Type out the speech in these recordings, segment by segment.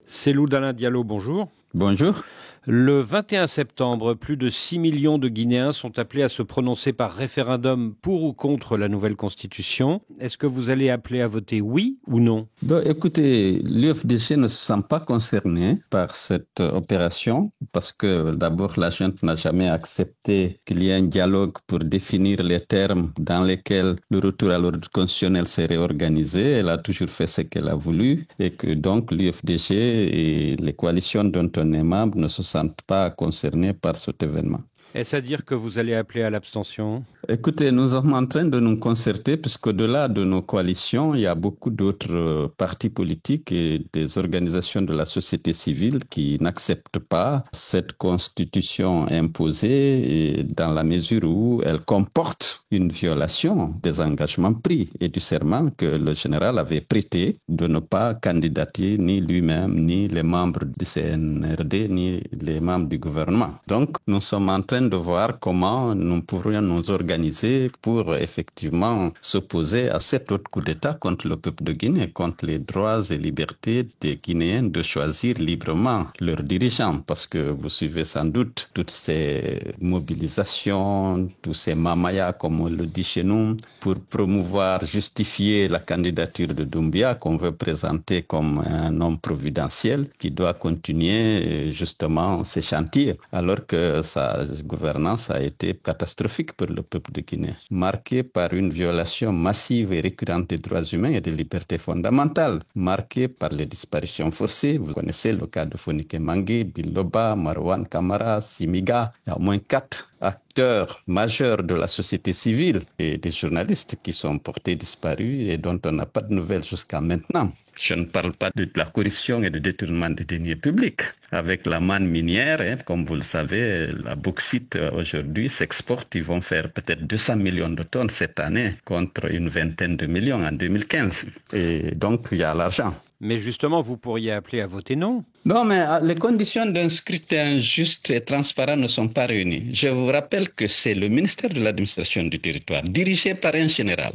Cellou Dalein Diallo, bonjour. Bonjour. Le 21 septembre, plus de 6 millions de Guinéens sont appelés à se prononcer par référendum pour ou contre la nouvelle constitution. Est-ce que vous allez appeler à voter oui ou non? Écoutez, l'UFDG ne se sent pas concerné par cette opération parce que d'abord, la junte n'a jamais accepté qu'il y ait un dialogue pour définir les termes dans lesquels le retour à l'ordre constitutionnel serait organisé. Elle a toujours fait ce qu'elle a voulu et que donc l'UFDG et les coalitions dont on est membre ne se sentent pas concernés par cet événement. Est-ce à dire que vous allez appeler à l'abstention? Écoutez, nous sommes en train de nous concerter puisqu'au-delà de nos coalitions, il y a beaucoup d'autres partis politiques et des organisations de la société civile qui n'acceptent pas cette constitution imposée et dans la mesure où elle comporte une violation des engagements pris et du serment que le général avait prêté de ne pas candidater ni lui-même, ni les membres du CNRD, ni les membres du gouvernement. Donc, nous sommes en train de voir comment nous pourrions nous organiser pour effectivement s'opposer à cet autre coup d'État contre le peuple de Guinée, contre les droits et libertés des Guinéens de choisir librement leurs dirigeants. Parce que vous suivez sans doute toutes ces mobilisations, tous ces mamayas, comme on le dit chez nous, pour promouvoir, justifier la candidature de Doumbia qu'on veut présenter comme un homme providentiel qui doit continuer justement ses chantiers, alors que sa gouvernance a été catastrophique pour le peuple de Guinée, marquée par une violation massive et récurrente des droits humains et des libertés fondamentales, marquée par les disparitions forcées. Vous connaissez le cas de Fonike Mangue, Biloba, Marwan Kamara, Simiga. Il y a au moins 4 acteurs majeurs de la société civile et des journalistes qui sont portés disparus et dont on n'a pas de nouvelles jusqu'à maintenant. Je ne parle pas de la corruption et du détournement des deniers publics. Avec la manne minière, comme vous le savez, la bauxite aujourd'hui s'exporte. Ils vont faire peut-être 200 millions de tonnes cette année contre une vingtaine de millions en 2015. Et donc, il y a l'argent. Mais justement, vous pourriez appeler à voter non. Non, mais les conditions d'un scrutin juste et transparent ne sont pas réunies. Je vous rappelle que c'est le ministère de l'administration du territoire, dirigé par un général,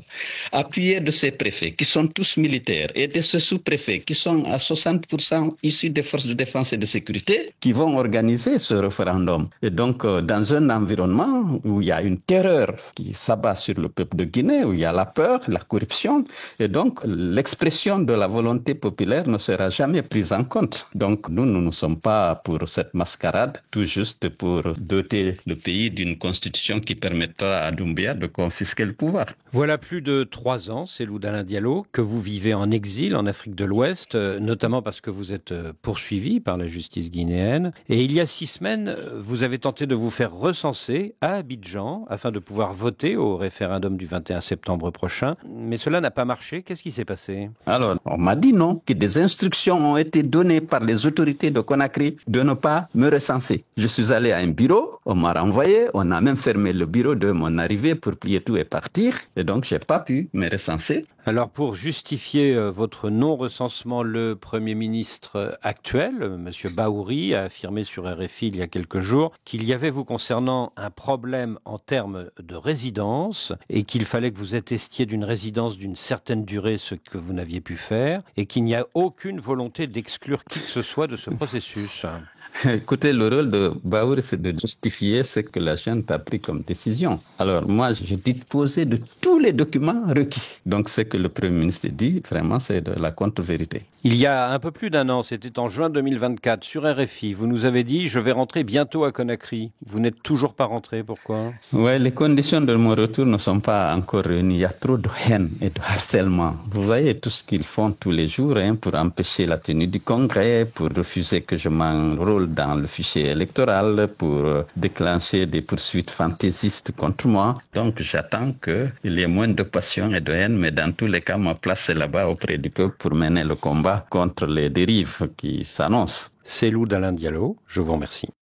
appuyé de ses préfets, qui sont tous militaires, et de ses sous-préfets, qui sont à 60% issus des forces de défense et de sécurité, qui vont organiser ce référendum. Et donc, dans un environnement où il y a une terreur qui s'abat sur le peuple de Guinée, où il y a la peur, la corruption, et donc l'expression de la volonté populaire ne sera jamais prise en compte. Donc, nous ne sommes pas pour cette mascarade, tout juste pour doter le pays d'une constitution qui permettra à Doumbia de confisquer le pouvoir. Voilà plus de 3 ans, Cellou Dalein Diallo, que vous vivez en exil en Afrique de l'Ouest, notamment parce que vous êtes poursuivi par la justice guinéenne. Et il y a 6 semaines, vous avez tenté de vous faire recenser à Abidjan afin de pouvoir voter au référendum du 21 septembre prochain. Mais cela n'a pas marché. Qu'est-ce qui s'est passé? Alors, on m'a dit non, que des instructions ont été données par les autorités de Conakry de ne pas me recenser. Je suis allé à un bureau, on m'a renvoyé, on a même fermé le bureau de mon arrivée pour plier tout et partir. Et donc, je n'ai pas pu me recenser. Alors, pour justifier votre non-recensement, le Premier ministre actuel, M. Bahouri, a affirmé sur RFI il y a quelques jours qu'il y avait vous concernant un problème en termes de résidence et qu'il fallait que vous attestiez d'une résidence d'une certaine durée, ce que vous n'aviez pu faire, et qu'il n'y a aucune volonté d'exclure qui que ce soit de ce processus. Écoutez, le rôle de Bahouri, c'est de justifier ce que la junte a pris comme décision. Alors moi, je disposais de tous les documents requis. Donc ce que le Premier ministre dit, vraiment, c'est de la contre-vérité. Il y a un peu plus d'un an, c'était en juin 2024, sur RFI, vous nous avez dit « Je vais rentrer bientôt à Conakry ». Vous n'êtes toujours pas rentré, pourquoi? Oui, les conditions de mon retour ne sont pas encore réunies. Il y a trop de haine et de harcèlement. Vous voyez tout ce qu'ils font tous les jours pour empêcher la tenue du congrès, pour refuser que je m'enrôle dans le fichier électoral, pour déclencher des poursuites fantaisistes contre moi. Donc j'attends qu'il y ait moins de passion et de haine, mais dans tous les cas, ma place est là-bas auprès du peuple pour mener le combat contre les dérives qui s'annoncent. Cellou Dalein Diallo, je vous remercie.